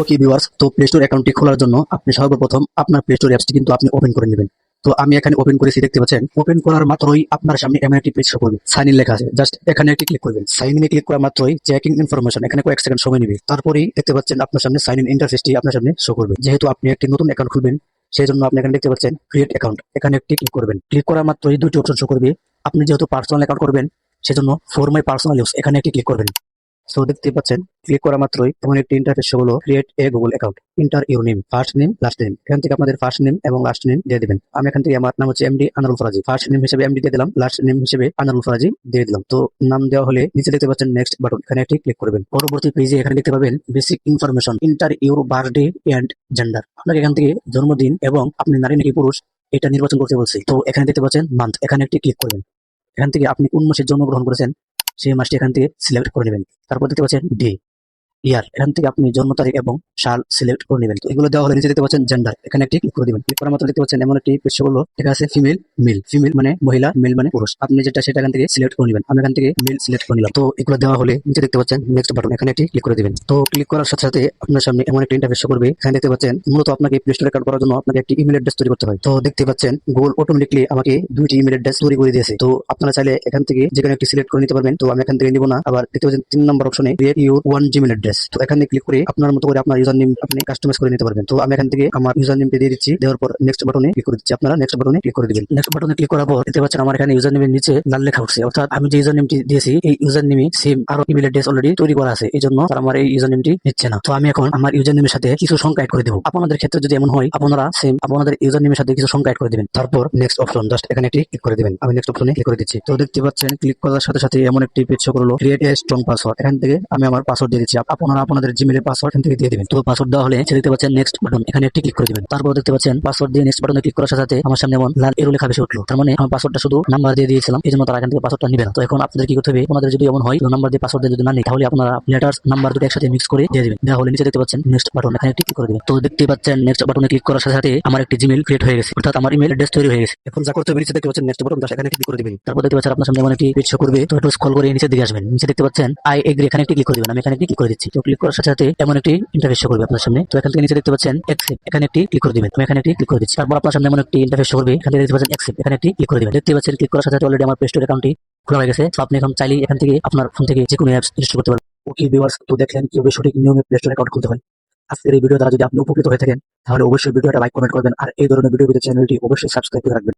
Okay viewers, তো play store অ্যাকাউন্টটি খোলার জন্য আপনি সর্বপ্রথম আপনার প্লে স্টোর অ্যাপসটি কিন্তু আপনি ওপেন করে নেবেন। তো আমি এখানে ওপেন করেছি, দেখতে পাচ্ছেন। ওপেন করার মাত্রই আপনার সামনে এমন একটি পেজ শো করবে, সাইন ইন লেখা আছে। জাস্ট এখানে একটি ক্লিক করবেন। সাইন ইনে ক্লিক করা মাত্রই চেকিং ইনফরমেশন, এখানে কয়েক সেকেন্ড সময় নেবে। তারপরেই দেখতে পাচ্ছেন আপনার সামনে সাইন ইন ইন্টারফেসটি আপনার সামনে শো করবে। যেহেতু আপনি একটি নতুন অ্যাকাউন্ট খুলবেন, সেই জন্য আপনি এখানে দেখতে পাচ্ছেন ক্রিয়েট অ্যাকাউন্ট, এখানে একটি ক্লিক করবেন। ক্লিক করার মাত্রই দুটি অপশন শো করবে। আপনি যেহেতু পার্সোনাল অ্যাকাউন্ট করবেন, সেজন্য ফর মাই পার্সোনাল ইউজ এখানে একটি ক্লিক করবেন। সো দেখতে পাচ্ছেন ক্লিক করা মাত্রই এমন একটি ইন্টারফেস হলো create a Google account, enter your name, first name, last name. এখান থেকে আপনাদের ফার্স্ট নেম এবং লাস্ট নেম দিয়ে দিবেন। আমি এখান থেকে আমার নাম হচ্ছে MD Anarul Faraji, first name হিসেবে এমডি দিয়ে দিলাম, লাস্ট নেম হিসেবে আনারুল ফরাজি দিয়ে দিলাম। তো নাম দেওয়া হলে নিচে দেখতে পাচ্ছেন নেক্সট বাটন, এখানে একটি ক্লিক করবেন। পরবর্তী পেজে এখানে দেখতে পাবেন basic information, enter your birthday and gender. আপনাকে এখান থেকে জন্মদিন এবং আপনি নারী নাকি পুরুষ এটা নির্বাচন করতে বলছি। তো এখানে দেখতে পাচ্ছেন মান্থ, এখানে একটি ক্লিক করবেন। এখান থেকে আপনি কোন মাসে জন্মগ্রহণ করেছেন সেই মাসটি এখান থেকে সিলেক্ট করে নেবেন। তারপর দেখতে পাচ্ছেন ডে, ইয়ার, এখান থেকে আপনি জন্ম তারিখ এবং সাল সিলেক্ট করে নেবেন। তো এগুলো দেওয়া হলে নিচে দেখতে পাচ্ছেন জেন্ডার, এখানে একটি ক্লিক করে দিবেন। ক্লিক করার মাত্র দেখতে পাচ্ছেন এমন একটি পেজ হলো, এটা আছে ফিমেল মেল। ফিমেল মানে মহিলা, মেল মানে পুরুষ। আপনি যেটা সেটা এখান থেকে সিলেক্ট করে নেবেন। আমি এখান থেকে মেল সিলেক্ট করে নিলাম। তো এগুলো দেওয়া হলে নিচে দেখতে পাচ্ছেন নেক্সট বাটন, এখানে একটি ক্লিক করে দিবেন। তো ক্লিক করার সাথে সাথে আপনার সামনে এমন একটা ইন্টারফেস শো করবে। এখানে দেখতে পাচ্ছেন মূলত আপনাকে প্লে স্টোর অ্যাকাউন্ট করার জন্য আপনাকে একটি ইমেল অ্যাড্রেস তৈরি করতে হয়। তো দেখতে পাচ্ছেন গুগল অটোমেটিকলি আমাকে দুইটি ইমেল অ্যাড্রেস তৈরি করে দিয়েছে। তো আপনারা চাইলে এখান থেকে যেকোনো একটি সিলেক্ট করে নিতে পারবেন। তো আমি এখান থেকে নিব না। আবার দেখতে পাচ্ছেন 3 নম্বর অপশনে create your one Gmail address. তো এখানে ক্লিক করে আপনার মতো করে আপনার ইউজার নেম আপনি কাস্টমাইজ করে নিতে পারবেন। তো আমি এখান থেকে আমার ইউজার নেমটি দিয়ে দিচ্ছি। দেওয়ার পর নেক্সট বাটনে ক্লিক করে দিচ্ছি। আপনারা নেক্সট বাটনে ক্লিক করে দিবেন। নেক্সট বাটনে ক্লিক করার পর দেখতে পাচ্ছেন আমার এখানে ইউজার নেমের নিচে লাল লেখা উঠছে, অর্থাৎ আমি যে ইউজার নেমটি দিয়েছি এই ইউজার নেমে সেম আরো ইমেল অ্যাড্রেস অলরেডি তৈরি করা আছে, এই জন্য তারা আমার এই ইউজার নেমটি নিচ্ছে না। তো আমি এখন আমার ইউজার নেমের সাথে কিছু সংখ্যা অ্যাড করে দেবো। আপনাদের ক্ষেত্রে যদি এমন হয়, আপনারা সেম আপনাদের ইউজার নেমের সাথে কিছু সংখ্যা অ্যাড করে দিবেন। তারপর নেক্সট অপশন, জাস্ট এখানে একটি ক্লিক করে দিবেন। আমি নেক্সট অপশনে ক্লিক করে দিচ্ছি। তো দেখতে পাচ্ছেন ক্লিক করার সাথে সাথে এমন একটি পেজ শো করলো, ক্রিয়েট এ স্ট্রং পাসওয়ার্ড। এখান থেকে আমি আমার পাসওয়ার্ড দিয়ে দিচ্ছি। আপনারা আপনাদের জিমেলের পাসওয়ার্ড এখান থেকে দিয়ে দিবেন। তো পাসওয়ার্ড দেওয়া হলে দেখতে পাচ্ছেন নেক্সট বাটন, এখানে একটি ক্লিক করে দিবেন। তারপর দেখতে পাচ্ছেন পাসওয়ার্ড দিয়ে নেক্সট বাটনে ক্লিক করার সাথে সাথে আমার সামনে এমন লাল এরো লেখা ভেসে উঠলো। তার মানে আমি পাসওয়ার্ডটা শুধু নাম্বার দিয়ে দিয়েছিলাম, এই জন্য তারা এখান থেকে পাসওয়ার্ডটা নিবে না। তো এখন আপনাদের কি করতে হবে, আপনাদের যদি এমন হয় নাম্বার দিয়ে পাসওয়ার্ড দিয়ে যদি না নেই, তাহলে আপনারা লেটার্স নাম্বার দুটো একসাথে মিক্স করে দিয়ে দিবেন। দেওয়া হলে নিচে দেখতে পাচ্ছেন নেক্সট বাটন, এখানে একটি ক্লিক করে দিবেন। তো দেখতে পাচ্ছেন নেক্সট বাটনে ক্লিক করার সাথে সাথে আমার একটি জিমেল ক্রিয়েট হয়ে গেছে, অর্থাৎ আমার ইমেল অ্যাড্রেস তৈরি হয়ে গেছে। এখন যা করতে হবে, নিচে দেখতে পাচ্ছেন নেক্সট বাটন, জাস্ট এখানে ক্লিক করে দিবেন। তারপর দেখতে পাচ্ছেন আপনার সামনে এমন একটি পেজ শো করবে। তো একটু স্ক্রল করে নিচের দিকে আসবেন। নিচে দেখতে পাচ্ছেন আই এগ্রি, এখানে একটি ক্লিক করে দিবেন। আমি এখানে একটি ক্লিক করে দিচ্ছি। তো ক্লিক করার সাথে সাথে এমন একটি ইন্টারফেস শো করবে আপনার সামনে। তো এখান থেকে নিচে দেখতে পাচ্ছেন অ্যাকসেপ্ট, এখানে একটি ক্লিক করে দিবেন। আমি এখানে একটি ক্লিক করে দিচ্ছি। তারপর আপনার সামনে এমন একটি ইন্টারফেস শো করবে। এখান থেকে দেখতে পাচ্ছেন অ্যাকসেপ্ট, এখানে একটি ক্লিক করে দিবেন। দেখতে পাচ্ছেন ক্লিক করার সাথে সাথে অলরেডি আমার প্লে স্টোর অ্যাকাউন্টটি খোলা হয়ে গেছে। তো আপনি এখন চাইলেই এখান থেকে আপনার ফোন থেকে যে কোনো অ্যাপস ইনস্টল করতে পারবেন। ওকে ভিউয়ার্স, তো দেখলেন কিভাবে সঠিক নিয়মে প্লে স্টোর অ্যাকাউন্ট খুলতে হয়। আজকের এই ভিডিও দ্বারা যদি আপনি উপকৃত হয়ে থাকেন, তাহলে অবশ্যই ভিডিওটা লাইক কমেন্ট করবেন, আর এই ধরনের ভিডিও পেতে চ্যানেলটি অবশ্যই সাবস্ক্রাইব করে রাখবেন।